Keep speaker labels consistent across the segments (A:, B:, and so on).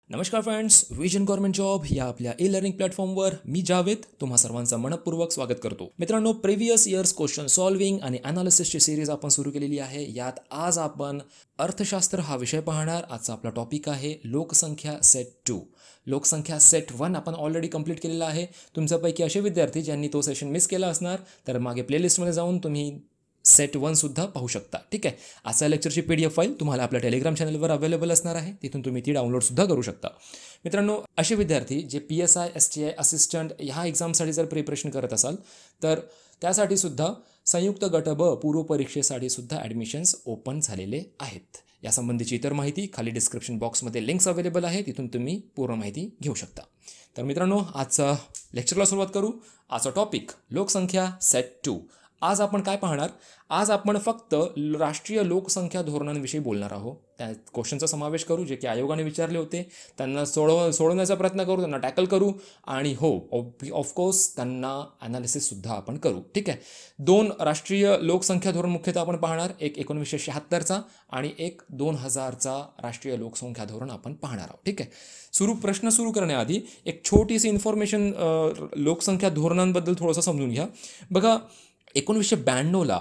A: नमस्कार friends, vision government job या आपल्या ई लर्निंग प्लॅटफॉर्मवर मी जावेद तुम्हा सर्वांचं मनपूर्वक स्वागत करतो. मित्रांनो, प्रिव्हियस इयर्स क्वेश्चन सॉल्विंग आणि अनालिसिसची सिरीज आपण सुरू केलेली आहे. यात आज आपण अर्थशास्त्र हा विषय पाहणार. आजचा आपला टॉपिक आहे लोकसंख्या सेट 2. लोकसंख्या सेट 1 आपण ऑलरेडी कंप्लीट केलेला आहे. तुमच्यापैकी असे विद्यार्थी ज्यांनी तो सेशन मिस केला असणार तर मागे प्लेलिस्टमध्ये जाऊन तुम्ही सेट 1 सुद्धा पाहू शकता. ठीक आहे. आजच्या लेक्चरची PDF फाईल तुम्हाला आपल्या टेलिग्राम चॅनलवर अवेलेबल असणार आहे. तिथून तुम्ही ती डाउनलोडसुद्धा करू शकता. मित्रांनो, असे विद्यार्थी जे PSI STI असिस्टंट ह्या एक्झामसाठी जर प्रिपरेशन करत असाल तर त्यासाठी सुद्धा संयुक्त गट ब पूर्व परीक्षेसाठी सुद्धा ॲडमिशन्स ओपन झालेले आहेत. यासंबंधीची इतर माहिती खाली डिस्क्रिप्शन बॉक्समध्ये लिंक्स अवेलेबल आहे. तिथून तुम्ही पूर्ण माहिती घेऊ शकता. तर मित्रांनो, आजचा लेक्चरला सुरुवात करू. आजचा टॉपिक लोकसंख्या सेट 2. आज आपण काय पाहणार? आज आपण फक्त राष्ट्रीय लोकसंख्या धोरणांविषयी बोलणार आहोत. त्या क्वेश्चनचा समावेश करू जे की आयोगाने विचारले होते. त्यांना सोडवण्याचा प्रयत्न करू, त्यांना टॅकल करू आणि ऑफकोर्स त्यांना ॲनालिसिससुद्धा आपण करू. ठीक आहे. 2 राष्ट्रीय लोकसंख्या धोरण मुख्यतः आपण पाहणार. एक 1976चा आणि एक 2000चा राष्ट्रीय लोकसंख्या धोरण आपण पाहणार आहोत. ठीक आहे. प्रश्न सुरू करण्याआधी एक छोटीशी इन्फॉर्मेशन लोकसंख्या धोरणांबद्दल थोडंसं समजून घ्या. बघा, 1992ला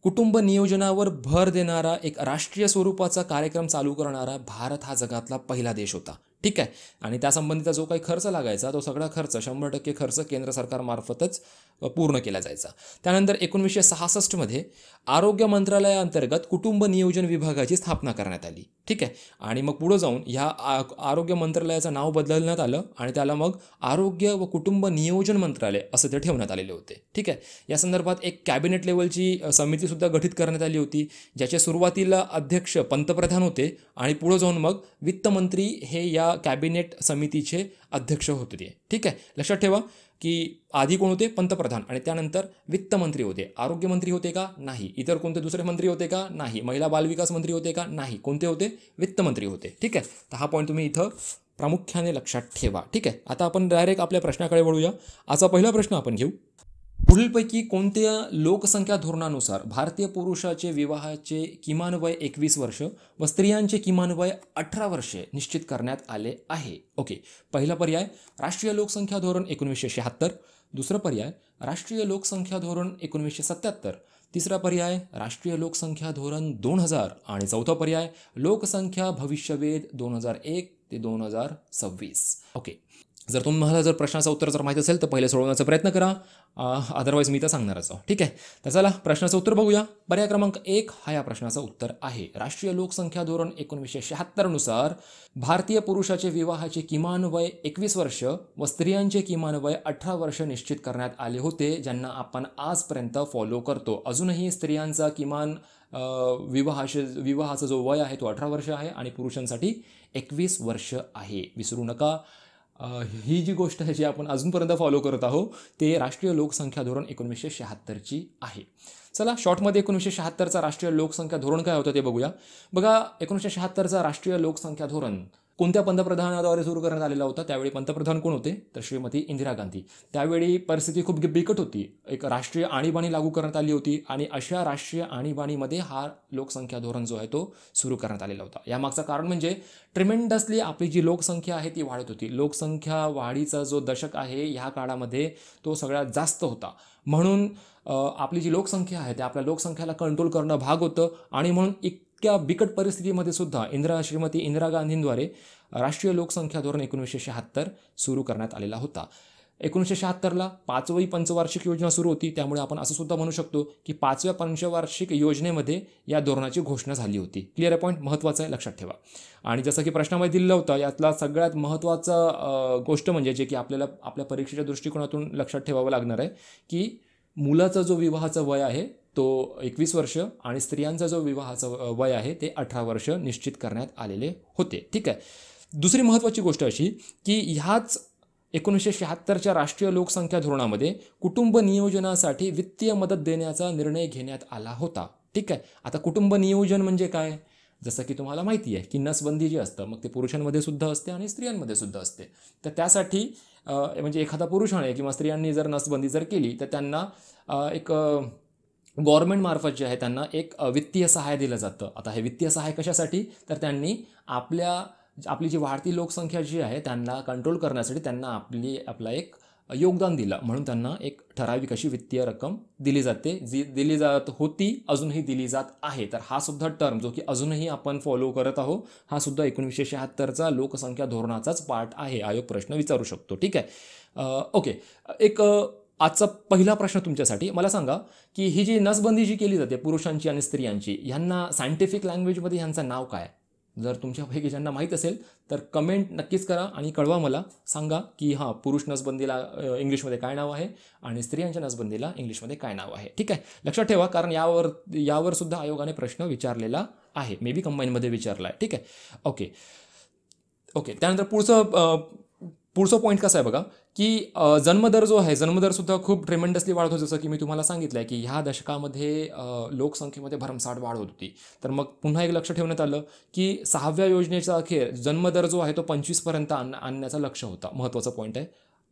A: कुटुंब नियोजनावर भर देणारा एक राष्ट्रीय स्वरूपाचा कार्यक्रम चालू करणारा भारत हा जगातला पहिला देश होता. ठीक आहे. आणि त्यासंबंधीचा जो काही खर्च लागायचा तो सगळा खर्च 100% खर्च केंद्र सरकारमार्फतच पूर्ण केला जायचा. त्यानंतर 1966मध्ये आरोग्य मंत्रालयाअंतर्गत कुटुंब नियोजन विभागाची स्थापना करण्यात आली. ठीक आहे. आणि मग पुढे जाऊन ह्या आरोग्य मंत्रालयाचं नाव बदलण्यात आलं आणि त्याला मग आरोग्य व कुटुंब नियोजन मंत्रालय असं ते ठेवण्यात आलेले होते. ठीक आहे. या संदर्भात एक कॅबिनेट लेवलची समितीसुद्धा गठीत करण्यात आली होती, ज्याचे सुरुवातीला अध्यक्ष पंतप्रधान होते आणि पुढे जाऊन मग वित्तमंत्री हे या कॅबिनेट समितीचे अध्यक्ष होते. ठीक आहे. लक्षात ठेवा की आधी कोण होते? पंतप्रधान. आणि त्यानंतर वित्तमंत्री होते. आरोग्यमंत्री होते का? नाही. इतर कोणते दुसरे मंत्री होते का? नाही. महिला बालविकास मंत्री होते का? नाही. कोणते होते? वित्तमंत्री होते. ठीक आहे. तर हा पॉईंट तुम्ही इथं प्रामुख्याने लक्षात ठेवा. ठीक आहे. आता आपण डायरेक्ट आपल्या प्रश्नाकडे वळूया. आजचा पहिला प्रश्न आपण घेऊ. पुढीलपैकी कोणत्या लोकसंख्या धोरणानुसार भारतीय पुरुषाचे विवाहाचे किमान वय 21 वर्ष व स्त्रियांचे किमान वय 18 वर्षे निश्चित करण्यात आले आहे? ओके. पहिला पर्याय राष्ट्रीय लोकसंख्या धोरण 1976. दुसरा पर्याय राष्ट्रीय लोकसंख्या धोरण 1977. तिसरा पर्याय राष्ट्रीय लोकसंख्या धोरण 2000 आणि चौथा पर्याय लोकसंख्या भविष्यवेध 2001 ते 2026. ओके. जर प्रश्नाचं उत्तर जर माहीत असेल तर पहिले सोडवण्याचा प्रयत्न करा. अदरवाईज मी तर सांगणारच आहोत. ठीक आहे. तर चला प्रश्नाचं उत्तर बघूया. पर्याय क्रमांक 1 हा या प्रश्नाचं उत्तर आहे. राष्ट्रीय लोकसंख्या धोरण 1976 नुसार भारतीय पुरुषाचे विवाहाचे किमान वय 21 वर्ष व स्त्रियांचे किमान वय 18 वर्ष निश्चित करण्यात आले होते, ज्यांना आपण आजपर्यंत फॉलो करतो. अजूनही स्त्रियांचा किमान विवाहाचा जो वय आहे तो 18 वर्ष आहे आणि पुरुषांसाठी 21 वर्ष आहे. विसरू नका. ही जी गोष्ट आहे जी आपण अजूनपर्यंत फॉलो करत आहोत ते राष्ट्रीय लोकसंख्या धोरण 1976ची आहे. चला शॉर्टमध्ये 1976चा राष्ट्रीय लोकसंख्या धोरण काय होतं ते बघूया. बघा, 1976चा राष्ट्रीय लोकसंख्या धोरण कोणत्या पंतप्रधानाद्वारे सुरू करण्यात आलेला होता? त्यावेळी पंतप्रधान कोण होते? तर श्रीमती इंदिरा गांधी. त्यावेळी परिस्थिती खूप बिकट होती. एक राष्ट्रीय आणीबाणी लागू करण्यात आली होती आणि अशा राष्ट्रीय आणीबाणीमध्ये हा लोकसंख्या धोरण जो आहे तो सुरू करण्यात आलेला होता. यामागचं कारण म्हणजे ट्रिमेंडसली आपली जी लोकसंख्या आहे ती वाढत होती. लोकसंख्या वाढीचा जो दशक आहे ह्या काळामध्ये तो सगळ्यात जास्त होता. म्हणून आपली जी लोकसंख्या आहे ते आपल्या लोकसंख्याला कंट्रोल करणं भाग होतं आणि म्हणून इतक्या बिकट परिस्थितीमध्ये सुद्धा श्रीमती इंदिरा गांधींद्वारे राष्ट्रीय लोकसंख्या धोरण 1976 सुरू करण्यात आलेला होता. 1976ला 5वी पंचवार्षिक योजना सुरू होती. त्यामुळे आपण असं सुद्धा म्हणू शकतो की 5व्या पंचवार्षिक योजनेमध्ये या धोरणाची घोषणा झाली होती. क्लिअर आहे? पॉईंट महत्त्वाचा आहे, लक्षात ठेवा. आणि जसं की प्रश्नामध्ये दिलेलं होतं यातला सगळ्यात महत्त्वाचा गोष्ट म्हणजे जे की आपल्याला आपल्या परीक्षेच्या दृष्टिकोनातून लक्षात ठेवावं लागणार आहे की मुलाचा जो विवाहाचा वय आहे तो 21 वर्ष आणि स्त्रियांचा जो विवाहाचं वय आहे ते 18 वर्ष निश्चित करण्यात आलेले होते. ठीक आहे. दुसरी महत्त्वाची गोष्ट अशी की ह्याच 1976च्या राष्ट्रीय लोकसंख्या धोरणामध्ये कुटुंब नियोजनासाठी वित्तीय मदत देण्याचा निर्णय घेण्यात आला होता. ठीक आहे. आता कुटुंब नियोजन म्हणजे काय? जसं की तुम्हाला माहिती आहे की नसबंदी जी असतं मग ते पुरुषांमध्ये सुद्धा असते आणि स्त्रियांमध्ये सुद्धा असते. तर त्यासाठी म्हणजे एखादा पुरुषाने किंवा स्त्रियांनी जर नसबंदी जर केली तर त्यांना एक गव्हर्नमेंटमार्फत जे आहे त्यांना एक वित्तीय सहाय्य दिलं जातं. आता हे वित्तीय सहाय्य कशासाठी? तर त्यांनी आपल्या आपली जी वाढती लोकसंख्या जी आहे त्यांना कंट्रोल करण्यासाठी त्यांना आपला एक योगदान दिलं, म्हणून त्यांना एक ठराविक अशी वित्तीय रक्कम दिली जाते, जी दिली जात होती, अजूनही दिली जात आहे. तर हा सुद्धा टर्म जो की अजूनही आपण फॉलो करत आहोत, हा सुद्धा 1976चा लोकसंख्या धोरणाचाच पार्ट आहे. आयोग प्रश्न विचारू शकतो. ठीक आहे. ओके, एक आजचा पहिला प्रश्न तुमच्यासाठी. मला सांगा की ही जी नसबंदी जी केली जाते पुरुषांची आणि स्त्रियांची, ह्यांना सायंटिफिक लँग्वेजमध्ये ह्यांचं नाव काय? जर तुमच्यापैकी ज्यांना माहीत असेल तर कमेंट नक्कीच करा आणि कळवा मला. सांगा की हां, पुरुष नसबंदीला इंग्लिशमध्ये काय नाव आहे आणि स्त्रियांच्या नसबंदीला इंग्लिशमध्ये काय नाव आहे. ठीक आहे, लक्षात ठेवा, कारण यावर सुद्धा आयोगाने प्रश्न विचारलेला आहे. मे बी कंबाईनमध्ये विचारला आहे. ठीक आहे. ओके, त्यानंतर पुढचं पॉईंट कसं आहे बघा की जन्मदर जो आहे, जन्मदरसुद्धा खूप ट्रेमेंडसली वाढत होती. जसं की मी तुम्हाला सांगितलं आहे की ह्या दशकामध्ये लोकसंख्येमध्ये भरमसाठ वाढ होत होती. तर मग पुन्हा एक लक्ष ठेवण्यात आलं की 6व्या योजनेचा अखेर जन्मदर जो आहे तो 25पर्यंत आणण्याचा लक्ष होता. महत्त्वाचा पॉईंट आहे.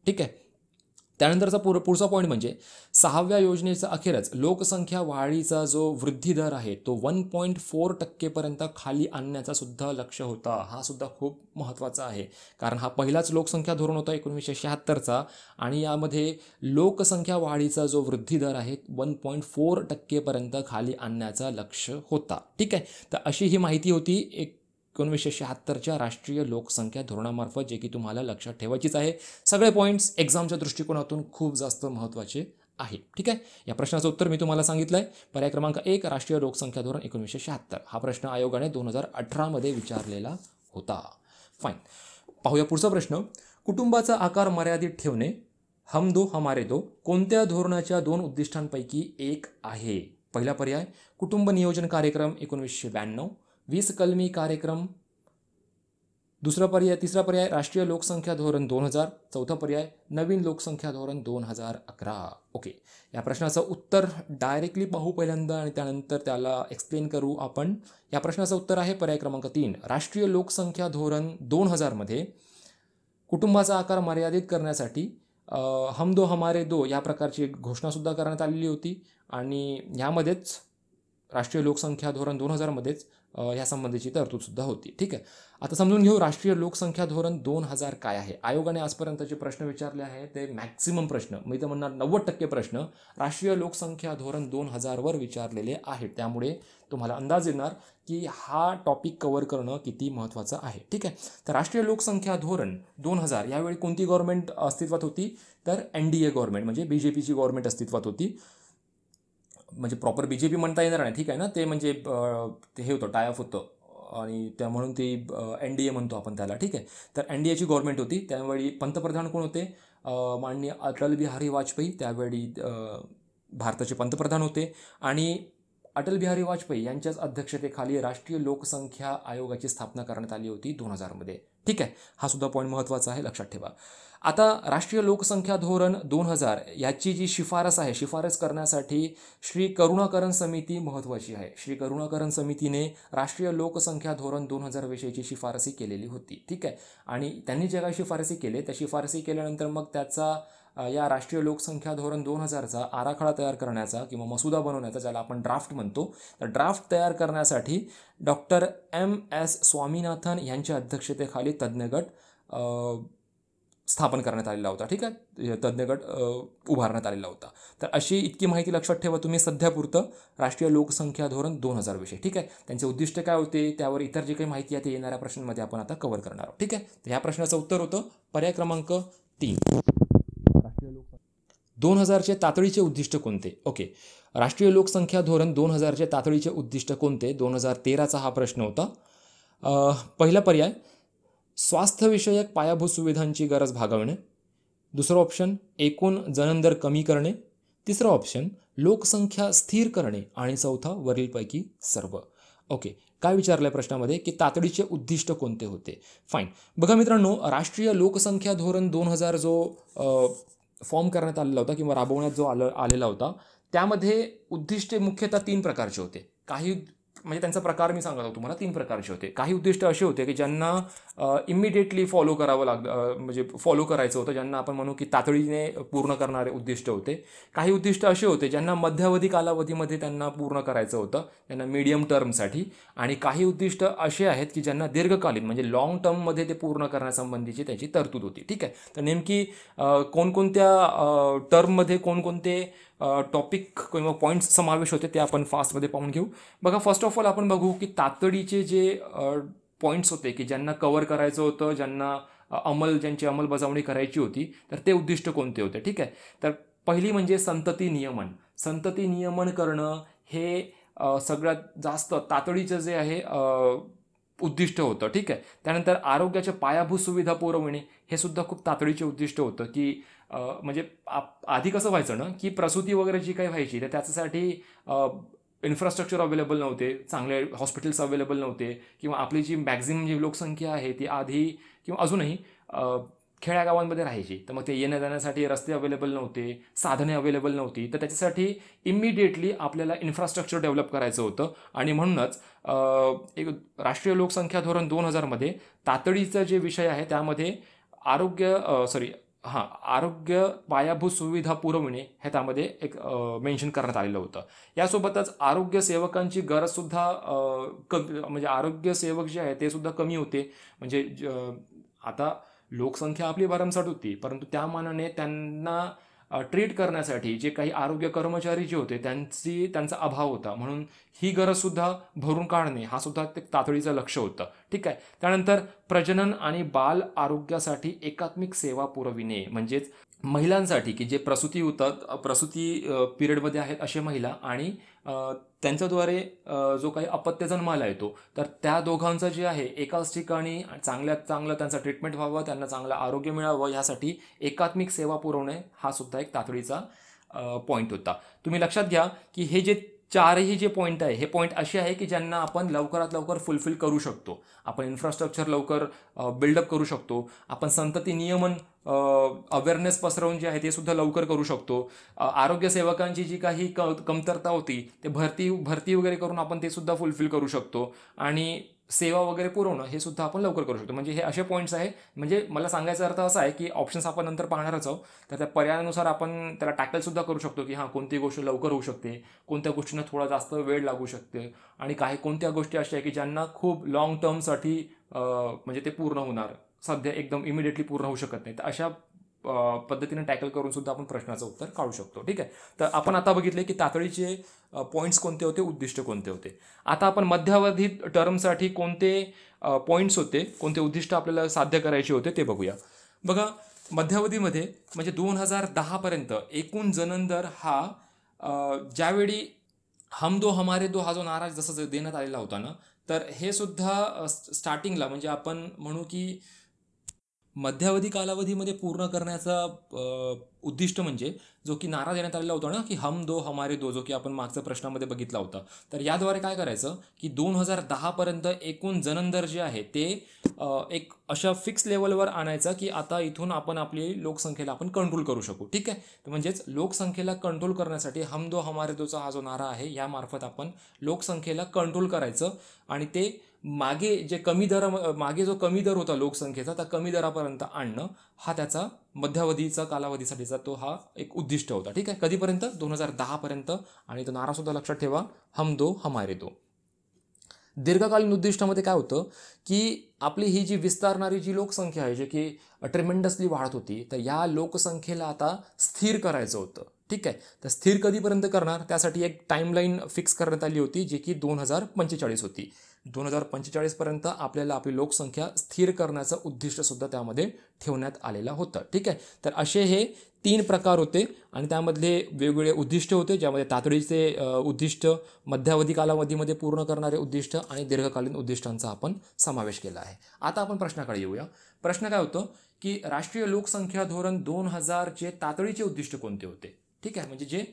A: ठीक आहे. त्यानंतरचा पुढचा पॉईंट म्हणजे 6व्या योजनेचा अखेरच लोकसंख्या वाढीचा जो वृद्धी दर आहे तो 1.4% खाली आणण्याचा सुद्धा लक्ष होता. हा सुद्धा खूप महत्त्वाचा आहे, कारण हा पहिलाच लोकसंख्या धोरण होता 1976चा आणि यामध्ये लोकसंख्या वाढीचा जो वृद्धी दर आहे 1.4% खाली आणण्याचा लक्ष होता. ठीक आहे. तर अशी ही माहिती होती 1976च्या राष्ट्रीय लोकसंख्या धोरणामार्फत, जे की तुम्हाला लक्षात ठेवायचीच आहे. सगळे पॉईंट्स एक्झामच्या दृष्टिकोनातून खूप जास्त महत्त्वाचे आहे. ठीक आहे. या प्रश्नाचं उत्तर मी तुम्हाला सांगितलं आहे. पर्याय क्रमांक 1 राष्ट्रीय लोकसंख्या धोरण 1976. हा प्रश्न आयोगाने 2018मध्ये विचारलेला होता. फाईन. पाहूया पुढचा प्रश्न. कुटुंबाचा आकार मर्यादित ठेवणे, हम दो हमारे दो, कोणत्या धोरणाच्या 2 उद्दिष्टांपैकी एक आहे? पहिला पर्याय कुटुंब नियोजन कार्यक्रम 1992, 20 कलमी कार्यक्रम. तिसरा पर्याय राष्ट्रीय लोकसंख्या धोरण 2000. चौथा पर्याय नवीन लोकसंख्या धोरण 2011. ओके, या प्रश्नाचं उत्तर डायरेक्टली पाहू पहिल्यांदा आणि त्यानंतर त्याला एक्सप्लेन करू आपण. या प्रश्नाचं उत्तर आहे पर्याय क्रमांक 3. राष्ट्रीय लोकसंख्या धोरण 2000मध्ये कुटुंबाचा आकार मर्यादित करण्यासाठी हम दो हमारे दो या प्रकारची घोषणासुद्धा करण्यात आलेली होती आणि यामध्येच राष्ट्रीय लोकसंख्या धोरण 2000मध्येच ह्यासंबंधीची तरतूदसुद्धा होती. ठीक आहे. आता समजून घेऊ राष्ट्रीय लोकसंख्या धोरण 2000 काय आहे. आयोगाने आजपर्यंत जे प्रश्न विचारले आहे ते मॅक्सिमम प्रश्न, मी तर म्हणणार 90% प्रश्न राष्ट्रीय लोकसंख्या धोरण 2000वर विचारलेले आहेत. त्यामुळे तुम्हाला अंदाज येणार की हा टॉपिक कव्हर करणं किती महत्त्वाचं आहे. ठीक आहे. तर राष्ट्रीय लोकसंख्या धोरण 2000 यावेळी कोणती गव्हर्नमेंट अस्तित्वात होती? तर NDA गव्हर्नमेंट, म्हणजे BJPची गव्हर्नमेंट अस्तित्वात होती. म्हणजे प्रॉपर BJP म्हणता येणार नाही. ठीक आहे ना, ते म्हणजे ते हे होतं, टाय ऑफ होतं आणि त्या म्हणून ते NDA म्हणतो आपण त्याला. ठीक आहे. तर NDAची गव्हर्नमेंट होती. त्यावेळी पंतप्रधान कोण होते? माननीय अटल बिहारी वाजपेयी त्यावेळी भारताचे पंतप्रधान होते आणि अटल बिहारी वाजपेयी यांच्याच अध्यक्षतेखाली राष्ट्रीय लोकसंख्या आयोगाची स्थापना करण्यात आली होती 2000मध्ये. ठीक आहे. हा सुद्धा पॉईंट महत्त्वाचा आहे, लक्षात ठेवा. आता राष्ट्रीय लोकसंख्या धोरण 2000 याची जी शिफारस करण्यासाठी श्री करुणाकरन समिती महत्त्वाची आहे. श्री करुणाकरन समितीने राष्ट्रीय लोकसंख्या धोरण 2000 विषयीची शिफारसी केलेली होती. ठीक आहे. आणि त्यांनी जे काही शिफारसी केले त्या शिफारसी केल्यानंतर मग त्याचा या राष्ट्रीय लोकसंख्या धोरण 2000चा आराखडा तयार करण्याचा किंवा मसुदा बनवण्याचा, ज्याला आपण ड्राफ्ट म्हणतो, तर ड्राफ्ट तयार करण्यासाठी डॉक्टर MS स्वामीनाथन यांच्या अध्यक्षतेखाली तज्ज्ञगट स्थापन करण्यात आलेला होता. ठीक आहे. तज्ज्ञगट उभारण्यात आलेला होता. तर अशी इतकी माहिती लक्षात ठेवा तुम्ही सध्यापुरतं राष्ट्रीय लोकसंख्या धोरण 2000 विषयी. ठीक आहे. त्यांचे उद्दिष्ट काय होते, त्यावर इतर जे काही माहिती आहे ते येणाऱ्या प्रश्नांमध्ये आपण आता कव्हर करणार आहोत. ठीक आहे. तर ह्या प्रश्नाचं उत्तर होतं पर्याय क्रमांक 3. राष्ट्रीय लोकसंख्या 2000चे तातडीचे उद्दिष्ट कोणते? ओके, राष्ट्रीय लोकसंख्या धोरण 2000चे तातडीचे उद्दिष्ट कोणते? 2013चा हा प्रश्न होता. पहिला पर्याय स्वास्थ्यविषयक पायाभूत सुविधांची गरज भागवणे. दुसरं ऑप्शन एकूण जननदर कमी करणे. तिसरं ऑप्शन लोकसंख्या स्थिर करणे आणि चौथा वरीलपैकी सर्व. ओके, काय विचारलं आहे प्रश्नामध्ये की तातडीचे उद्दिष्ट कोणते होते? फाईन. बघा मित्रांनो, राष्ट्रीय लोकसंख्या धोरण 2000 जो फॉर्म करण्यात आलेला होता किंवा राबवण्यात जो आलेला होता, त्यामध्ये उद्दिष्टे मुख्यतः 3 प्रकारचे होते. काही म्हणजे त्यांचा प्रकार मी सांगत होतो तुम्हाला, 3 प्रकारचे होते. काही उद्दिष्ट असे होते की ज्यांना इमिडिएटली फॉलो करावं म्हणजे फॉलो करायचं होतं, ज्यांना आपण म्हणू की तातडीने पूर्ण करणारे उद्दिष्ट होते. काही उद्दिष्ट असे होते ज्यांना मध्यावधी कालावधीमध्ये त्यांना पूर्ण करायचं होतं, त्यांना मीडियम टर्मसाठी. आणि काही उद्दिष्ट असे आहेत की ज्यांना दीर्घकालीन म्हणजे लॉंग टर्ममध्ये ते पूर्ण करण्यासंबंधीची त्याची तरतूद होती. ठीक आहे, तर नेमकी कोणकोणत्या टर्ममध्ये कोणकोणते टॉपिक किंवा पॉईंट्स समावेश होते ते आपण फास्टमध्ये पाहून घेऊ. बघा, फर्स्ट ऑफ ऑल आपण बघू की तातडीचे जे पॉईंट्स होते की ज्यांना कव्हर करायचं होतं, ज्यांना ज्यांची अंमलबजावणी करायची होती, तर ते उद्दिष्ट कोणते होते. ठीक आहे, तर पहिली म्हणजे संतती नियमन. संतती नियमन करणं हे सगळ्यात जास्त तातडीचं जे आहे उद्दिष्ट होतं. ठीक आहे, त्यानंतर आरोग्याच्या पायाभूत सुविधा पुरवणे हे सुद्धा खूप तातडीचे उद्दिष्ट होतं की म्हणजे आधी कसं व्हायचं ना की प्रसूती वगैरे जी काही व्हायची तर त्याच्यासाठी इन्फ्रास्ट्रक्चर अवेलेबल नव्हते, चांगले हॉस्पिटल्स अवेलेबल नव्हते, किंवा आपली जी मॅक्झिमम जी लोकसंख्या आहे ती आधी किंवा अजूनही खेड्यागावांमध्ये राहायची. तर मग ते येण्या जाण्यासाठी रस्ते अवेलेबल नव्हते, साधने अवेलेबल नव्हती. तर त्याच्यासाठी इमिडिएटली आपल्याला इन्फ्रास्ट्रक्चर डेव्हलप करायचं होतं. आणि म्हणूनच एक राष्ट्रीय लोकसंख्या धोरण 2000मध्ये तातडीचा जे विषय आहे त्यामध्ये आरोग्य पायाभूत सुविधा पुरवणे हे त्यामध्ये एक मेन्शन करण्यात आलेलं होतं. यासोबतच आरोग्य सेवकांची गरजसुद्धा म्हणजे आरोग्य सेवक जे आहे ते सुद्धा कमी होते. म्हणजे आता लोकसंख्या आपली भरमसाठ होती, परंतु त्या मानाने त्यांना ट्रीट करण्यासाठी जे काही आरोग्य कर्मचारी जे होते त्यांचा अभाव होता. म्हणून ही गरजसुद्धा भरून काढणे हा सुद्धा ते तातडीचं लक्ष होतं. ठीक आहे, त्यानंतर प्रजनन आणि बाल आरोग्यासाठी एकात्मिक सेवा पुरविणे, म्हणजेच महिलांसाठी की जे प्रसूती पिरियडमध्ये आहेत असे महिला आणि त्यांच्याद्वारे जो काही अपत्य जन्माला येतो, तर त्या दोघांचं जे आहे एकाच ठिकाणी चांगल्यात चांगलं त्यांचं ट्रीटमेंट व्हावं, त्यांना चांगलं आरोग्य मिळावं, यासाठी एकात्मिक सेवा पुरवणे हा सुद्धा एक तातडीचा पॉईंट होता. तुम्ही लक्षात घ्या की हे जे चारही जे पॉईंट आहे हे पॉईंट असे आहे की ज्यांना आपण लवकरात लवकर फुलफिल करू शकतो. आपण इन्फ्रास्ट्रक्चर लवकर बिल्डअप करू शकतो. आपण संतती नियमन अवेअरनेस पसरवून जे आहे ते सुद्धा लवकर करू शकतो. आरोग्य सेवकांची जी काही कमतरता होती ते भरती वगैरे करून आपण ते सुद्धा फुलफिल करू शकतो. आणि सेवा वगैरे पुरवणं हे सुद्धा आपण लवकर करू शकतो. म्हणजे हे असे पॉईंट्स आहे. म्हणजे मला सांगायचा अर्थ असा आहे की ऑप्शन्स आपण नंतर पाहणारच आहोत, तर त्या पर्यायानुसार आपण त्याला टॅकल सुद्धा करू शकतो की कोणती गोष्ट लवकर होऊ शकते, कोणत्या गोष्टींना थोडा जास्त वेळ लागू शकते, आणि कोणत्या गोष्टी अशा आहे की ज्यांना खूप लॉंग टर्मसाठी म्हणजे ते पूर्ण होणार, सध्या एकदम इमिडिएटली पूर्ण होऊ शकत नाही. तर अशा पद्धतीने टॅकल करून सुद्धा आपण प्रश्नाचं उत्तर काढू शकतो. ठीक आहे, तर आपण आता बघितले की तातडीचे पॉईंट्स कोणते होते, उद्दिष्ट कोणते होते. आता आपण मध्यावधी टर्मसाठी कोणते पॉईंट्स होते, कोणते उद्दिष्ट आपल्याला साध्य करायचे होते ते बघूया. बघा, मध्यावधीमध्ये म्हणजे 2010पर्यंत एकूण जननदर हा ज्यावेळी हम दो हमारे दो हा जो नारा जसं देण्यात आलेला होता ना, तर हे सुद्धा स्टार्टिंगला म्हणजे आपण म्हणू की मध्यावधी कालावधीमध्ये पूर्ण करण्याचा उद्दिष्ट म्हणजे जो की नारा देण्यात आलेला होता ना की हम दो हमारे दो, जो की आपण मागच्या प्रश्नामध्ये बघितला होता. तर याद्वारे काय करायचं की 2010पर्यंत एकूण जननदर जे आहे ते एक अशा फिक्स लेवलवर आणायचा की आता इथून आपण आपली लोकसंख्येला आपण कंट्रोल करू शकू. ठीक आहे, तर म्हणजेच लोकसंख्येला कंट्रोल करण्यासाठी हम दो हमारे दोचा हा जो नारा आहे यामार्फत आपण लोकसंख्येला कंट्रोल करायचं. आणि ते मागे जो कमी दर होता लोकसंख्येचा, त्या कमी दरापर्यंत आणणं हा त्याचा मध्यावधीचा कालावधीसाठीचा तो हा एक उद्दिष्ट होता. ठीक आहे, कधीपर्यंत, 2010पर्यंत. आणि तो नारा सुद्धा लक्षात ठेवा, हम दो हमारे दो. दीर्घकालीन उद्दिष्टामध्ये काय होतं की आपली ही जी विस्तारणारी जी लोकसंख्या आहे जे की ट्रिमेंडसली वाढत होती, तर या लोकसंख्येला आता स्थिर करायचं होतं. ठीक आहे, तर स्थिर कधीपर्यंत करणार, त्यासाठी एक टाईमलाईन फिक्स करण्यात आली होती जी की 2045 होती. 2045पर्यंत आपल्याला आपली लोकसंख्या स्थिर करण्याचं उद्दिष्ट सुद्धा त्यामध्ये ठेवण्यात आलेलं होतं. ठीक आहे, तर असे हे 3 प्रकार होते आणि त्यामधले वेगवेगळे उद्दिष्ट होते, ज्यामध्ये तातडीचे उद्दिष्ट, मध्यावधी कालावधीमध्ये पूर्ण करणारे उद्दिष्ट आणि दीर्घकालीन उद्दिष्टांचा आपण समावेश केला आहे. आता आपण प्रश्नाकडे येऊया. प्रश्न काय होतं की राष्ट्रीय लोकसंख्या धोरण 2000चे तातडीचे उद्दिष्ट कोणते होते. ठीक आहे, म्हणजे जे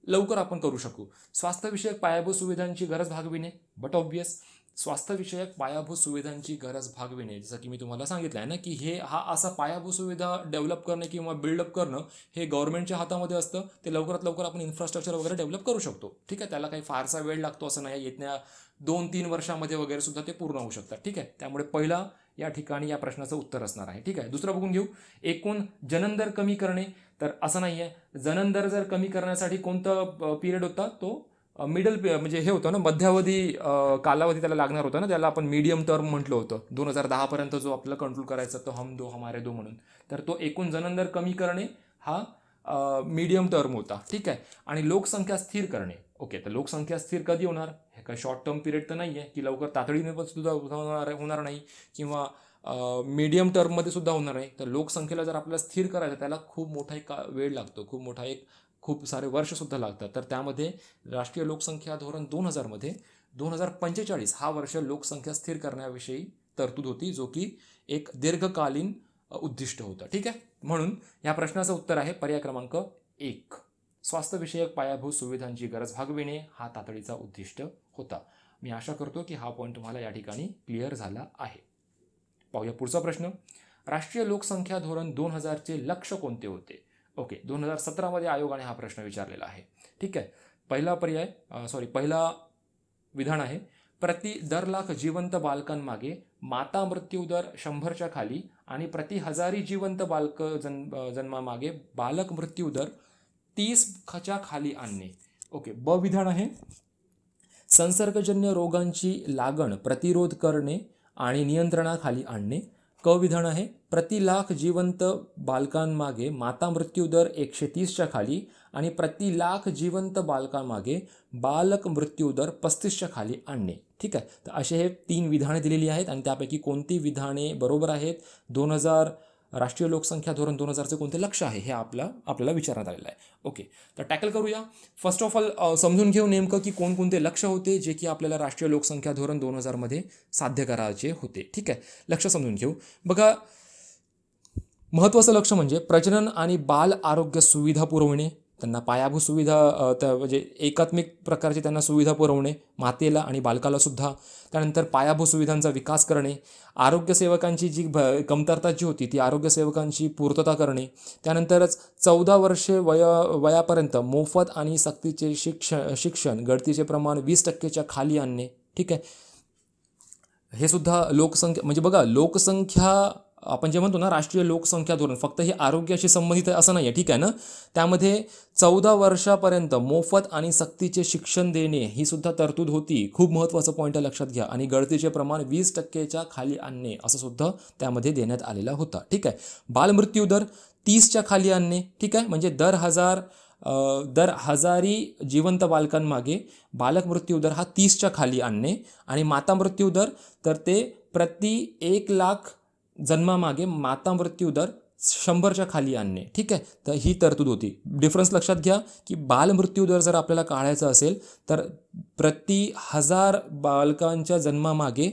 A: लवकर आपण करू शकू. स्वास्थ्यविषयक पायाभूत सुविधांची गरज भागविणे, बट ऑब्वियस. स्वास्थ्यविषयक पायाभूत सुविधांची गरज भागविणे, जसं की मी तुम्हाला सांगितलं आहे ना की हा असा पायाभूत सुविधा डेव्हलप करणं किंवा बिल्डअप करणं हे गव्हर्नमेंटच्या हातामध्ये असतं. ते लवकरात लवकर आपण इन्फ्रास्ट्रक्चर वगैरे डेव्हलप करू शकतो. ठीक आहे, त्याला काही फारसा वेळ लागतो असं नाही, येत्या 2-3 वर्षामध्ये वगैरे सुद्धा ते पूर्ण होऊ शकतात. ठीक आहे, त्यामुळे पहिला या ठिकाणी या प्रश्नाचं उत्तर असणार आहे. ठीक आहे, दुसरं बघून घेऊ. एकूण जननदर कमी करणे, तर असं नाही आहे. जननदर जर कमी करण्यासाठी कोणतं पिरियड होता, तो मिडल म्हणजे हे होतं ना, मध्यावधी कालावधी त्याला लागणार होता ना, त्याला आपण मीडियम टर्म म्हटलं होतं. 2010 पर्यंत जो आपल्याला कंट्रोल करायचा तो हम दो हमारे दो म्हणून, तर तो एकूण जननदर कमी करणे हा मीडियम टर्म होता. ठीक आहे, आणि लोकसंख्या स्थिर करणे. ओके, तर लोकसंख्या स्थिर कधी होणार, हे काय शॉर्ट टर्म पिरियड तर नाही आहे की लवकर तातडीने पण सुद्धा होणार नाही किंवा मीडियम टर्ममध्ये सुद्धा होणार नाही. तर लोकसंख्येला जर आपल्याला स्थिर करायचं त्याला खूप मोठा एक वेळ लागतो, खूप सारे वर्षसुद्धा लागतात. तर त्यामध्ये राष्ट्रीय लोकसंख्या धोरण 2000 मध्ये 2045 हा वर्ष लोकसंख्या स्थिर करण्याविषयी तरतूद होती, जो की एक दीर्घकालीन उद्दिष्ट होतं. ठीक आहे, म्हणून या प्रश्नाचं उत्तर आहे पर्याय क्रमांक 1. स्वास्थ्यविषयक पायाभूत सुविधांची गरज भागविणे हा तातडीचा उद्दिष्ट होता. मी आशा करतो की हा पॉईंट तुम्हाला या ठिकाणी क्लिअर झाला आहे. पाहूया पुढचा प्रश्न. राष्ट्रीय लोकसंख्या धोरण 2000चे लक्ष्य कोणते होते? ओके, 2017 मध्ये आयोगाने हा प्रश्न विचारलेला आहे. ठीक आहे, पहिला विधान आहे, प्रति दर लाख जिवंत बालकांमागे माता मृत्यू दर 100च्या खाली आणि प्रति हजारी जिवंत बालक जन्मामागे बालक मृत्यू दर 30च्या खाली आणणे. ओके, ब विधान आहे, संसर्गजन्य रोगांची लागण प्रतिरोध करणे आणि नियंत्रणाखाली आणणे. क विधान आहे, प्रति लाख जिवंत बालकांमागे माता मृत्यू दर 130च्या खाली आणि प्रति लाख जिवंत बालकांमागे बालक मृत्यू दर 35च्या खाली आणणे. ठीक आहे, तर असे हे 3 विधाने दिलेली आहेत आणि त्यापैकी कोणती विधाने बरोबर आहेत, 2000 राष्ट्रीय लोकसंख्या धोरण 2000चे कोणते लक्ष्य आहे हे आपल्याला विचारण्यात आलेलं आहे. ओके, तर टॅकल करूया. फर्स्ट ऑफ ऑल समजून घेऊ नेमकं की कोणकोणते लक्ष्य होते जे की आपल्याला राष्ट्रीय लोकसंख्या धोरण 2000 मध्ये साध्य करायचे होते. ठीक आहे, लक्ष्य समजून घेऊ. बघा, महत्त्वाचं लक्ष्य म्हणजे प्रजनन आणि बाल आरोग्य सुविधा पुरवणे, त्यांना पायाभूत सुविधा म्हणजे एकात्मिक प्रकारची त्यांना सुविधा पुरवणे, मातेला आणि बालकाला सुद्धा. त्यानंतर पायाभूत सुविधांचा विकास करणे, आरोग्यसेवकांची जी कमतरता जी होती ती आरोग्यसेवकांची पूर्तता करणे. त्यानंतरच 14 वर्षे वयापर्यंत मोफत आणि सक्तीचे शिक्षण गळतीचे प्रमाण 20%च्या खाली आणणे. ठीक आहे, हे सुद्धा लोकसंख्या म्हणजे बघा, लोकसंख्या आपण जे म्हणतो ना राष्ट्रीय लोकसंख्या धोरण फक्त हे आरोग्याशी संबंधित आहे असं नाही आहे. ठीक आहे ना, त्यामध्ये 14 वर्षापर्यंत मोफत आणि सक्तीचे शिक्षण देणे ही सुद्धा तरतूद होती. खूप महत्त्वाचं पॉईंट लक्षात घ्या. आणि गळतीचे प्रमाण 20%च्या खाली आणणे असं सुद्धा त्यामध्ये देण्यात आलेला होता. ठीक आहे, बालमृत्यू दर 30च्या खाली आणणे. ठीक आहे, म्हणजे दर हजारी जिवंत बालकांमागे बालक मृत्यू दर हा 30च्या खाली आणणे. आणि माता मृत्यू दर तर ते प्रति 1 लाख जन्मामागे माता मृत्यू दर 100च्या खाली आणणे. ठीक आहे, तर ही तरतूद होती. डिफरन्स लक्षात घ्या की बाल मृत्यू दर जर आपल्याला काढायचा असेल तर प्रति 1000 बालकांच्या जन्मामागे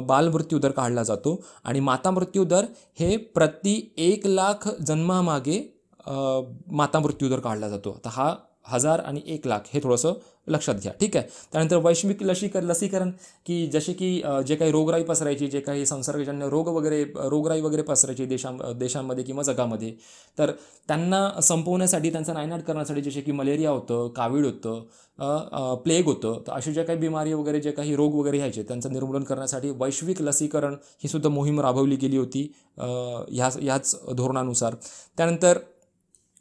A: बालमृत्यू दर काढला जातो आणि माता मृत्यू दर हे प्रति 1 लाख जन्मामागे माता मृत्यू दर काढला जातो. आता हा 1000 आणि 1 लाख हे थोडंसं लक्षात घ्या. ठीक आहे, त्यानंतर वैश्विक लसीकरण की जसे की जे काही रोगराई पसरायची, जे काही संसर्गजन्य रोगराई वगैरे पसरायची देशांमध्ये किंवा जगामध्ये, तर त्यांना संपवण्यासाठी, त्यांचा नायनाट करण्यासाठी, जसे की मलेरिया होतं, कावीळ होतं, प्लेग होतं, तर असे जे काही बिमारी वगैरे जे काही रोग वगैरे यायचे त्यांचं निर्मूलन करण्यासाठी वैश्विक लसीकरण ही सुद्धा मोहीम राबवली गेली होती ह्याच धोरणानुसार. त्यानंतर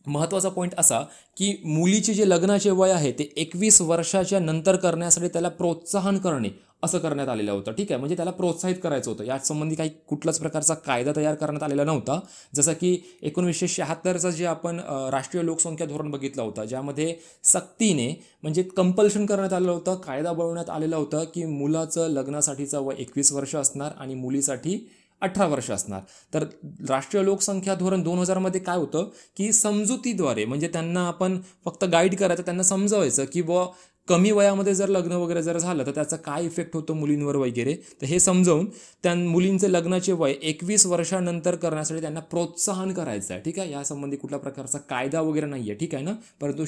A: महत्त्वाचा पॉईंट असा की मुलीचे जे लग्नाचे वय आहे ते 21 वर्षाच्या नंतर करण्यासाठी त्याला प्रोत्साहन करणे असं करण्यात आलेलं होतं. ठीक आहे, म्हणजे त्याला प्रोत्साहित करायचं होतं. याच संबंधी काही कुठल्याच प्रकारचा कायदा तयार करण्यात आलेला नव्हता. जसं की 1976चा जे आपण राष्ट्रीय लोकसंख्या धोरण बघितलं होतं, ज्यामध्ये सक्तीने म्हणजे कंपल्शन करण्यात आलेलं होतं, कायदा बनवण्यात आलेला होता की मुलाचं लग्नासाठीचं वय 21 वर्ष असणार आणि मुलीसाठी 18 वर्ष असणार. तर राष्ट्रीय लोकसंख्या धोरण 2000 मध्ये काय होतं की समजुतीद्वारे म्हणजे त्यांना आपण फक्त गाईड करायचं, त्यांना समजवायचं की कमी वयामध्ये जर लग्न वगैरे जर झालं तर त्याचा काय इफेक्ट होतो मुलींवर वगैरे, तर हे समजावून त्या मुलींचे लग्नाचे वय 21 वर्षानंतर करण्यासाठी त्यांना प्रोत्साहन करायचं आहे. ठीक आहे, यासंबंधी कुठल्या प्रकारचा कायदा वगैरे नाही आहे. ठीक आहे ना, परंतु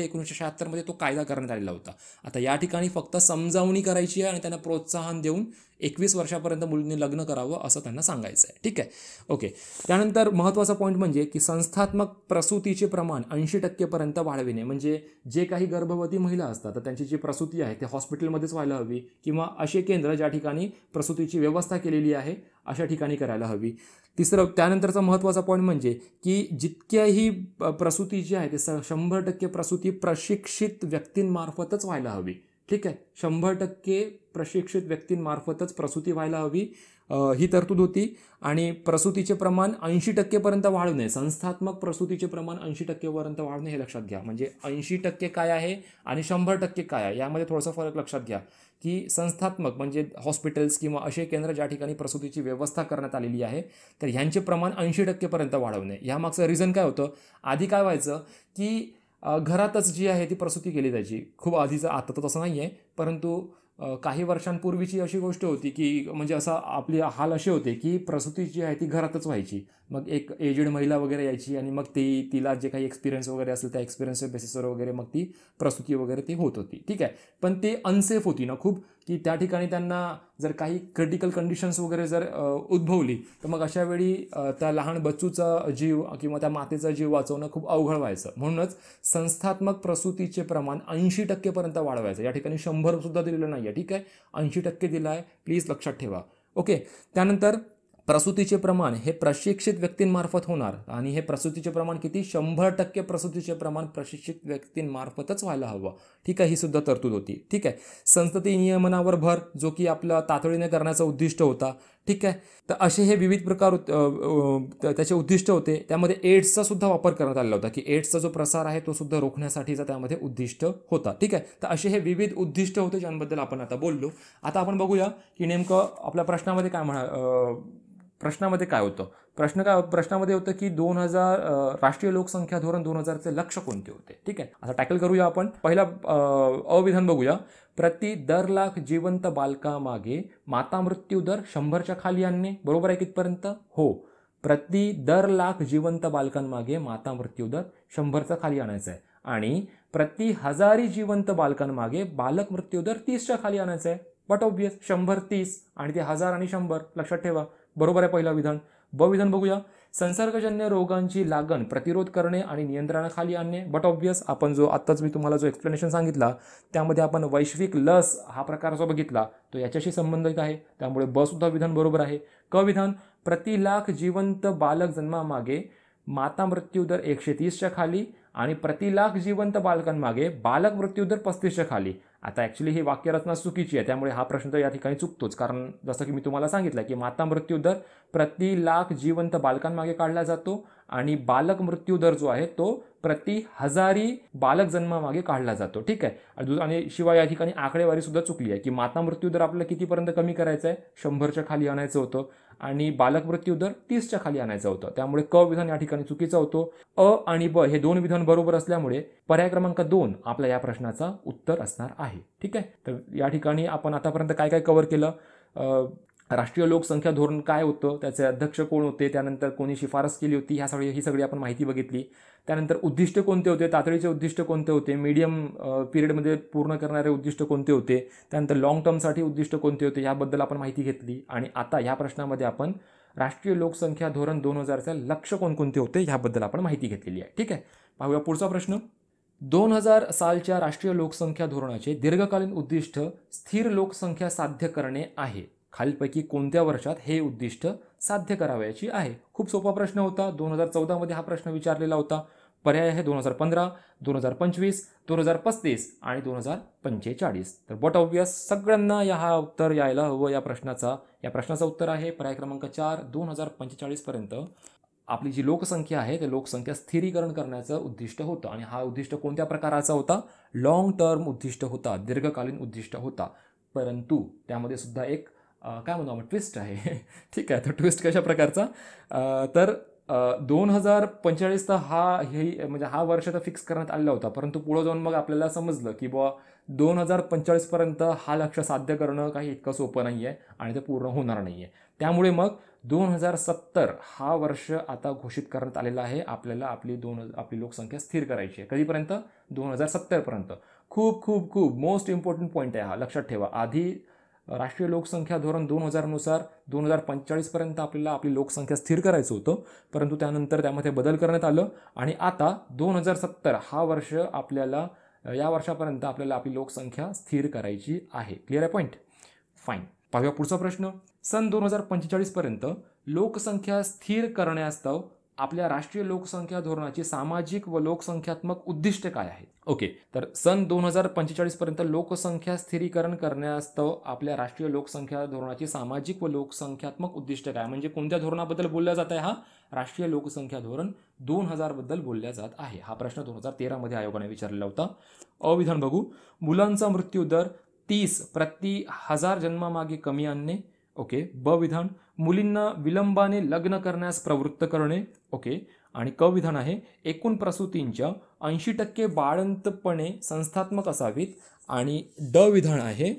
A: 1976 तो कायदा करण्यात आलेला होता. आता या ठिकाणी फक्त समजावणी करायची आहे आणि त्यांना प्रोत्साहन देऊन 21 वर्षापर्यंत मुलींनी लग्न करावं असं त्यांना सांगायचं आहे. ठीक आहे, ओके. त्यानंतर महत्त्वाचा पॉईंट म्हणजे की संस्थात्मक प्रसूतीचे प्रमाण 80% पर्यंत वाढविणे. म्हणजे जे काही गर्भवती महिला असतात तर त्यांची जी प्रसूती आहे ते हॉस्पिटलमध्येच व्हायला हवी किंवा असे केंद्र ज्या ठिकाणी प्रसूतीची व्यवस्था केलेली आहे अशा ठिकाणी करायला हवी. तिसरं त्यानंतरचा महत्त्वाचा पॉईंट म्हणजे की जितक्याही प्रसूती जी आहे ते 100% प्रसूती प्रशिक्षित व्यक्तींमार्फतच व्हायला हवी. ठीक आहे, 100% प्रशिक्षित व्यक्तींमार्फतच प्रसूती व्हायला हवी ही तरतूद होती. आणि प्रसूतीचे प्रमाण 80% पर्यंत वाढवणे, संस्थात्मक प्रसूतीचे प्रमाण 80% पर्यंत वाढवणे हे लक्षात घ्या. म्हणजे 80% काय आहे आणि 100% काय आहे यामध्ये थोडासा फरक लक्षात घ्या. की संस्थात्मक म्हणजे हॉस्पिटल्स किंवा असे केंद्र ज्या ठिकाणी प्रसूतीची व्यवस्था करण्यात आलेली आहे तर ह्यांचे प्रमाण 80% पर्यंत वाढवणे. यामागचं रिझन काय होतं, आधी काय व्हायचं की घरातच जी आहे ती प्रसूती केली जायची. खूप आधीचं, आता तर तसं नाही आहे, परंतु काही वर्षांपूर्वीची अशी गोष्ट होती की म्हणजे असा आपले हाल असे होते की प्रसूती जी आहे ती घरातच व्हायची. मग एक एजेड महिला वगैरे यायची आणि मग तिला जे काही एक्सपिरियन्स वगैरे असेल त्या एक्सपिरियन्सच्या बेसिसवर वगैरे मग ती प्रसूती वगैरे ती होत होती. ठीक आहे, पण ते अनसेफ होती ना खूप, की त्या ठिकाणी त्यांना जर काही क्रिटिकल कंडिशन्स वगैरे जर उद्भवली तर मग अशा वेळी त्या लहान बच्चूचा जीव किंवा त्या मातेचा जीव वाचवणं खूप अवघड व्हायचं. म्हणूनच संस्थात्मक प्रसूतीचे प्रमाण 80% पर्यंत वाढवायचं. या ठिकाणी 100 सुद्धा दिलेलं नाही आहे. ठीक आहे, 80% दिलं आहे, प्लीज लक्षात ठेवा. ओके. त्यानंतर प्रसूतीचे प्रमाण हे प्रशिक्षित व्यक्तींमार्फत होणार आणि हे प्रसूतीचे प्रमाण किती, 100% प्रसूतीचे प्रमाण प्रशिक्षित व्यक्तींमार्फतच व्हायला हवं. ठीक आहे, ही सुद्धा तरतूद होती. ठीक आहे. संतती नियमनावर भर, जो की आपला तातडीने करण्याचा उद्दिष्ट होता. ठीक आहे, तर असे हे विविध प्रकार त्याचे उद्दिष्ट होते. त्यामध्ये एड्सचा सुद्धा वापर करण्यात आलेला होता की एड्सचा जो प्रसार आहे तो सुद्धा रोखण्यासाठीचा त्यामध्ये उद्दिष्ट होता. ठीक आहे, तर असे हे विविध उद्दिष्ट होते ज्यांबद्दल आपण आता बोललो. आता आपण बघूया की नेमकं आपल्या प्रश्नामध्ये काय होतं. प्रश्नामध्ये होतं की 2000 राष्ट्रीय लोकसंख्या धोरण 2000चे लक्ष्य कोणते होते. ठीक आहे, आता टॅकल करूया आपण. पहिला अविधान बघूया. प्रति दर लाख जिवंत बालकामागे माता मृत्यू दर 100च्या खाली आणणे. बरोबर आहे कितपर्यंत? हो. प्रति दर लाख जिवंत बालकांमागे माता मृत्यू दर 100चा खाली आणायचा आहे आणि प्रति 1000 जिवंत बालकांमागे बालक मृत्यू दर 30च्या खाली आणायचा आहे. बट ऑब्वियस 100 30 आणि ते 1000 आणि 100 लक्षात ठेवा. बरोबर आहे पहिला विधान. ब विधान बघूया. संसर्गजन्य रोगांची लागण प्रतिरोध करणे आणि नियंत्रणाखाली आणणे. बट ऑब्वियस आपण जो आत्ताच मी तुम्हाला जो एक्सप्लेनेशन सांगितला त्यामध्ये आपण वैश्विक लस हा प्रकार जो बघितला तो याच्याशी संबंधित आहे, त्यामुळे ब सुद्धा विधान बरोबर आहे. क विधान. प्रति लाख जिवंत बालक जन्मामागे माता मृत्यू दर 130च्या खाली आणि प्रति लाख जिवंत बालकांमागे बालक मृत्यू दर 35च्या खाली. आता ॲक्च्युली ही वाक्यरचना चुकीची आहे, त्यामुळे हा प्रश्न तर या ठिकाणी चुकतोच. कारण जसं की मी तुम्हाला सांगितलं की माता मृत्यू दर प्रति लाख जिवंत बालकांमागे काढला जातो आणि बालक मृत्यू दर जो आहे तो प्रति 1000 बालक जन्मामागे काढला जातो. ठीक आहे, आणि शिवाय या ठिकाणी आकडेवारी सुद्धा चुकली आहे की माता मृत्यू दर आपल्याला कितीपर्यंत कमी करायचं आहे, 100च्या खाली आणायचं होतं आणि बालक मृत्यू दर 30च्या खाली आणायचं होतं. त्यामुळे क विधान या ठिकाणी चुकीचं होतं. अ आणि ब हे दोन विधान बरोबर असल्यामुळे पर्याय क्रमांक 2 आपल्या या प्रश्नाचा उत्तर असणार आहे. ठीक आहे, तर या ठिकाणी आपण आतापर्यंत काय काय कव्हर केलं. राष्ट्रीय लोकसंख्या धोरण काय होतं, त्याचे अध्यक्ष कोण होते, त्यानंतर कोणी शिफारस केली होती, ही सगळी आपण माहिती बघितली. त्यानंतर उद्दिष्ट कोणते होते, तातडीचे उद्दिष्ट कोणते होते, मीडियम पिरियडमध्ये पूर्ण करणारे उद्दिष्ट कोणते होते, त्यानंतर लॉंग टर्मसाठी उद्दिष्ट कोणते होते याबद्दल आपण माहिती घेतली. आणि आता ह्या प्रश्नामध्ये आपण राष्ट्रीय लोकसंख्या धोरण 2000चे लक्ष्य कोणकोणते होते ह्याबद्दल आपण माहिती घेतलेली आहे. ठीक आहे, पाहूया पुढचा प्रश्न. 2000 सालच्या राष्ट्रीय लोकसंख्या धोरणाचे दीर्घकालीन उद्दिष्ट स्थिर लोकसंख्या साध्य करणे आहे. खालीलपैकी कोणत्या वर्षात हे उद्दिष्ट साध्य करावयाची आहे. खूप सोपा प्रश्न होता. 2014 मध्ये हा प्रश्न विचारलेला होता. पर्याय आहे 2015, 2025, 2035 आणि 2045. तर बट ऑब्वियस सगळ्यांना हा उत्तर यायला हवं या प्रश्नाचं उत्तर आहे पर्याय क्रमांक 4. 2045 पर्यंत आपली जी लोकसंख्या आहे ते लोकसंख्या स्थिरीकरण करण्याचं उद्दिष्ट होतं आणि हा उद्दिष्ट कोणत्या प्रकाराचा होता, लॉंग टर्म उद्दिष्ट होता, दीर्घकालीन उद्दिष्ट होता. परंतु त्यामध्ये सुद्धा एक काय म्हणू आपण ट्विस्ट आहे. ठीक आहे, तर ट्विस्ट कशा प्रकारचा, तर 2045 तर म्हणजे हा वर्ष तर फिक्स करण्यात आलेला होता, परंतु पुढे जाऊन मग आपल्याला समजलं की बुवा 2045 पर्यंत हा लक्ष्य साध्य करणं काही इतकं सोपं नाही आहे आणि ते पूर्ण होणार नाही आहे. त्यामुळे मग 2070 हा वर्ष आता घोषित करण्यात आलेला आहे. आपल्याला आपली लोकसंख्या स्थिर करायची आहे. कधीपर्यंत? 2070 पर्यंत. खूप खूप खूप मोस्ट इम्पॉर्टंट पॉईंट आहे हा, लक्षात ठेवा. आधी राष्ट्रीय लोकसंख्या धोरण 2000 नुसार 2045 पर्यंत आपल्याला आपली लोकसंख्या स्थिर करायचं होतं, परंतु त्यानंतर त्यामध्ये बदल करण्यात आलं आणि आता 2070 हा वर्ष आपल्याला, या वर्षापर्यंत आपल्याला आपली लोकसंख्या स्थिर करायची आहे. क्लिअर आहे पॉईंट? फाईन. पाहूया पुढचा प्रश्न. सन 2045 पर्यंत लोकसंख्या स्थिर करण्यास्तव आपल्या राष्ट्रीय लोकसंख्या धोरणाची सामाजिक व लोकसंख्यात्मक उद्दिष्टे काय आहेत? ओके, तर सन 2045 पर्यंत लोकसंख्या स्थिरीकरण करण्यास्तव आपल्या राष्ट्रीय लोकसंख्या धोरणाची सामाजिक व लोकसंख्यात्मक उद्दिष्टे काय? म्हणजे कोणत्या धोरणाबद्दल बोलल्या जात आहे? हा राष्ट्रीय लोकसंख्या धोरण 2000 बद्दल बोलल्या जात आहे. हा प्रश्न 2013 मध्ये आयोगाने विचारलेला होता. अविधान बघू. मुलांचा मृत्यू दर 30 प्रति 1000 जन्मामागे कमी आणणे. ओके. ब विधान, मुलींना विलंबाने लग्न करण्यास प्रवृत्त करणे. ओके. आणि क विधान आहे, एकूण प्रसूतींच्या 80% बाळंतपणे संस्थात्मक असावीत. आणि ड विधान आहे,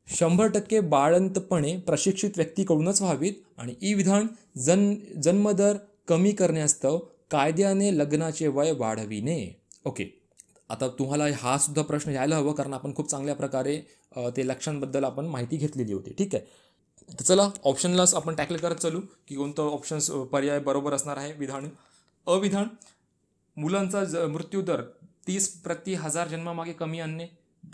A: 100% बाळंतपणे प्रशिक्षित व्यक्तीकडूनच व्हावीत. आणि ई विधान, जन्मदर कमी करण्यास्तव कायद्याने लग्नाचे वय वाढविणे. ओके. आता तुम्हाला हा सुद्धा प्रश्न यायला हवं, कारण आपण खूप चांगल्या प्रकारे ते लक्षांबद्दल आपण माहिती घेतलेली होती. ठीक आहे. तर चला ऑप्शनलाच आपण टॅकल करत चालू की कोणतं ऑप्शन्स पर्याय बरोबर असणार आहे. विधान अविधान, मुलांचा मृत्यू दर 30 प्रति 1000 जन्मामागे कमी आणणे.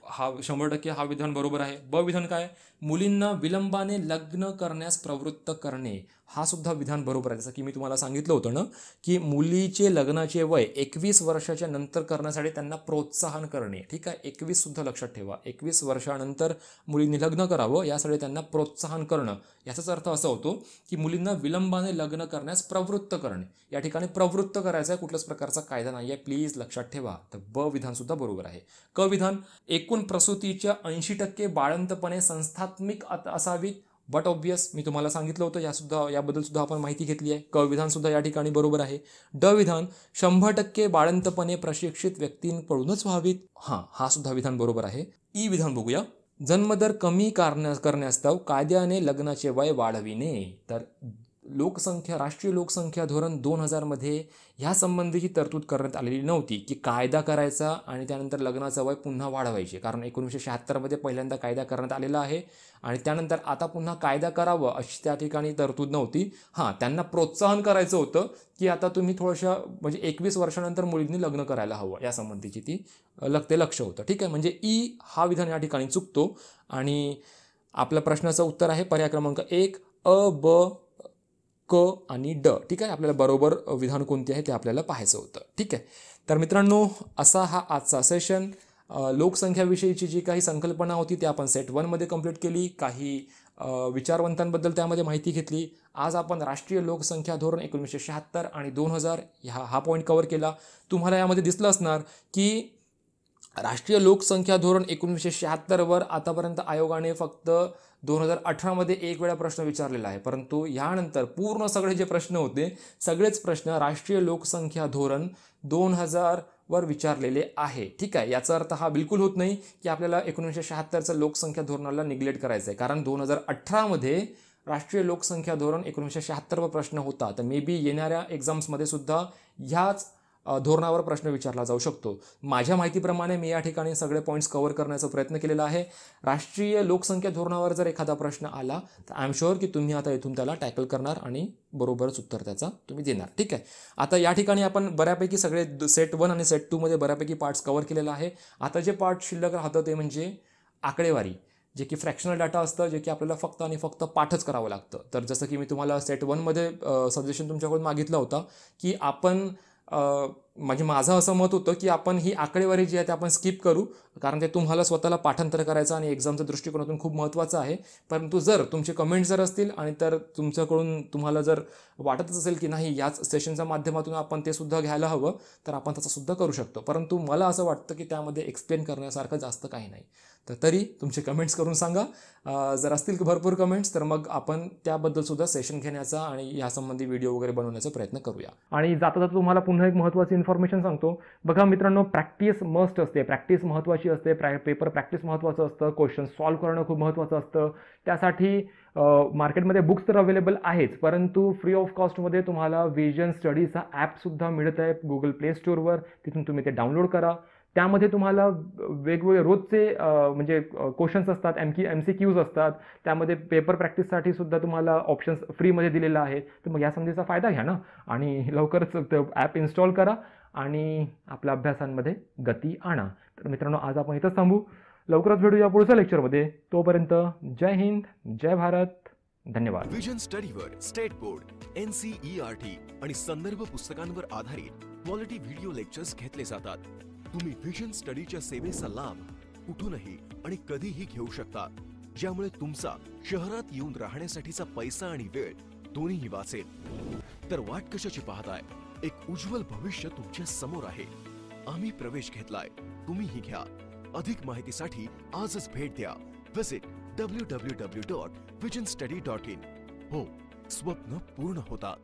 A: हा 100% हा विधान बरोबर आहे. ब विधान काय? मुलींना विलंबाने लग्न करण्यास प्रवृत्त करणे. हा सुद्धा विधान बरोबर आहे. जसं की मी तुम्हाला सांगितलं होतं ना की मुलीचे लग्नाचे वय 21 वर्षाच्या नंतर करण्यासाठी त्यांना प्रोत्साहन करणे. ठीक आहे. 21 सुद्धा लक्षात ठेवा. 21 वर्षानंतर मुलींनी लग्न करावं यासाठी त्यांना प्रोत्साहन करणं. याचाच अर्थ असा होतो की मुलींना विलंबाने लग्न करण्यास प्रवृत्त करणे. या ठिकाणी प्रवृत्त करायचा कुठल्याच प्रकारचा कायदा नाही आहे. प्लीज लक्षात ठेवा. तर ब विधान सुद्धा बरोबर आहे. क विधान, एकूण प्रसूतीच्या 80% बाळंतपणे संस्थात्मिक असावीत. बट ऑब्वियस मी तुम्हाला सांगितलं होतं, याबद्दल सुद्धा आपण माहिती घेतली आहे. क विधान सुद्धा या ठिकाणी बरोबर आहे. ड विधान, 100% बाळंतपणे प्रशिक्षित व्यक्तींकडूनच व्हावीत. हा सुद्धा विधान बरोबर आहे. ई विधान बघूया. जन्मदर कमी करण्यास्तव कायद्याने लग्नाचे वय वाढविणे. तर राष्ट्रीय लोकसंख्या धोरण 2000 मध्ये ह्या संबंधीची तरतूद करण्यात आलेली नव्हती की कायदा करायचा आणि त्यानंतर लग्नाचं वय पुन्हा वाढवायचे. कारण 1976 मध्ये पहिल्यांदा कायदा करण्यात आलेला आहे आणि त्यानंतर आता पुन्हा कायदा करावं अशी त्या ठिकाणी तरतूद नव्हती. त्यांना प्रोत्साहन करायचं होतं की आता तुम्ही थोडंशा म्हणजे 21 वर्षानंतर मुलींनी लग्न करायला हवं, या संबंधीची ते लक्ष होतं. ठीक आहे. म्हणजे ई हा विधान या ठिकाणी चुकतो आणि आपल्या प्रश्नाचं उत्तर आहे पर्याय क्रमांक 1 अ, ब, क आणि ड. ठीक आहे. आपल्याला बरोबर विधान कोणते आहे ते आपल्याला पाहायचं होतं. ठीक आहे. तर मित्रांनो, असा हा आजचा सेशन. लोकसंख्याविषयीची जी काही संकल्पना होती ती आपण सेट 1 मध्ये कंप्लीट केली. काही विचारवंतांबद्दल त्यामध्ये माहिती घेतली. आज आपण राष्ट्रीय लोकसंख्या धोरण 1976 आणि 2000 हा पॉईंट कव्हर केला. तुम्हाला यामध्ये दिसलं असणार की राष्ट्रीय लोकसंख्या धोरण 1976 वर आतापर्यंत आयोगाने फक्त 2018 मध्ये एक वेळा प्रश्न विचारलेला आहे, परंतु यानंतर पूर्ण सगळे जे प्रश्न होते सगळेच प्रश्न राष्ट्रीय लोकसंख्या धोरण 2000 वर विचारलेले आहे. ठीक आहे. याचा अर्थ हा बिलकुल होत नाही की आपल्याला 1976चं लोकसंख्या धोरणाला निग्लेक्ट करायचं आहे, कारण 2018 मध्ये राष्ट्रीय लोकसंख्या धोरण 1976 वर प्रश्न होता. तर मे बी येणाऱ्या एक्झाम्समध्ये सुद्धा ह्याच धोरणावर प्रश्न विचारला जाऊ शकतो. माझ्या माहितीप्रमाणे मी या ठिकाणी सगळे पॉईंट्स कव्हर करण्याचा प्रयत्न केलेला आहे. राष्ट्रीय लोकसंख्या धोरणावर जर एखादा प्रश्न आला तर आय एम शुअर की तुम्ही आता इथून त्याला टॅकल करणार आणि बरोबरच उत्तर त्याचा तुम्ही देणार. ठीक आहे. आता या ठिकाणी आपण बऱ्यापैकी सगळे सेट 1 आणि सेट 2 मध्ये बऱ्यापैकी पार्ट्स कव्हर केलेला आहे. आता जे पार्ट शिल्लक राहतं ते म्हणजे आकडेवारी, जे की फ्रॅक्शनल डाटा असतं, जे की आपल्याला फक्त आणि फक्त पाठच करावं लागतं. तर जसं की मी तुम्हाला सेट 1 मध्ये सजेशन तुमच्याकडून मागितलं होतं की आपण म्हणजे माझं असं मत होतं की आपण ही आकडेवारी जी आहे ते आपण स्किप करू, कारण ते तुम्हाला स्वतःला पाठांतर करायचं आणि एक्झामच्या दृष्टिकोनातून खूप महत्त्वाचं आहे. परंतु जर तुमचे कमेंट्स जर असतील आणि तर तुम्हाला जर वाटतच असेल की नाही याच सेशनच्या माध्यमातून आपण ते सुद्धा घ्यायला हवं, तर आपण तसं सुद्धा करू शकतो. परंतु मला असं वाटतं की त्यामध्ये एक्सप्लेन करण्यासारखं जास्त काही नाही. तर तरी तुमचे कमेंट्स करून सांगा. जर असतील भरपूर कमेंट्स तर मग आपण त्याबद्दल सुद्धा सेशन घेण्याचा आणि यासंबंधी व्हिडिओ वगैरे बनवण्याचा प्रयत्न करूया. आणि जाता जाता तुम्हाला पुन्हा एक महत्त्वाची इन्फॉर्मेशन सांगतो. बघा मित्रांनो, प्रॅक्टिस मस्ट असते, प्रॅक्टिस महत्त्वाची असते, पेपर प्रॅक्टिस महत्त्वाचं असतं, क्वेश्चन सॉल्व्ह करणं खूप महत्त्वाचं असतं. त्यासाठी मार्केटमध्ये बुक्स तर अवेलेबल आहेच, परंतु फ्री ऑफ कॉस्टमध्ये तुम्हाला व्हिजन स्टडीचा ॲपसुद्धा मिळत आहे गुगल प्ले स्टोअरवर. तिथून तुम्ही ते डाउनलोड करा. त्यामध्ये तुम्हाला वेगवेगळे रोजचे म्हणजे क्वेश्चन्स असतात, MCQs असतात. त्यामध्ये पेपर प्रॅक्टिससाठी सुद्धा तुम्हाला ऑप्शन्स फ्रीमध्ये दिलेला आहे. तर मग या संधीचा फायदा घ्या ना आणि लवकरच ॲप इन्स्टॉल करा आणि आपल्या अभ्यासांमध्ये गती आणा. तर मित्रांनो, आज आपण इथंच थांबू. लवकरच भेटूया पुढच्या लेक्चरमध्ये. तोपर्यंत जय हिंद, जय भारत, धन्यवाद.
B: व्हिजन स्टडीवर स्टेट बोर्ड, NCERT आणि संदर्भ पुस्तकांवर आधारित क्वालिटी व्हिडिओ लेक्चर्स घेतले जातात. तुम्ही व्हिजन स्टडीच्या सेवेचा लाभ कुठूनही आणि कधीही घेऊ शकता, ज्यामुळे तुमचा शहरात येऊन राहण्यासाठीचा पैसा आणि वेळ दोन्हीही वाचेल. तर वाट कशाची पाहताय? एक उज्ज्वल भविष्य तुमच्या समोर आहे. आम्ही प्रवेश घेतलाय, तुम्हीही घ्या. अधिक माहितीसाठी आजच भेट द्या. Visit www.visionstudy.in. हो, स्वप्न पूर्ण होतात.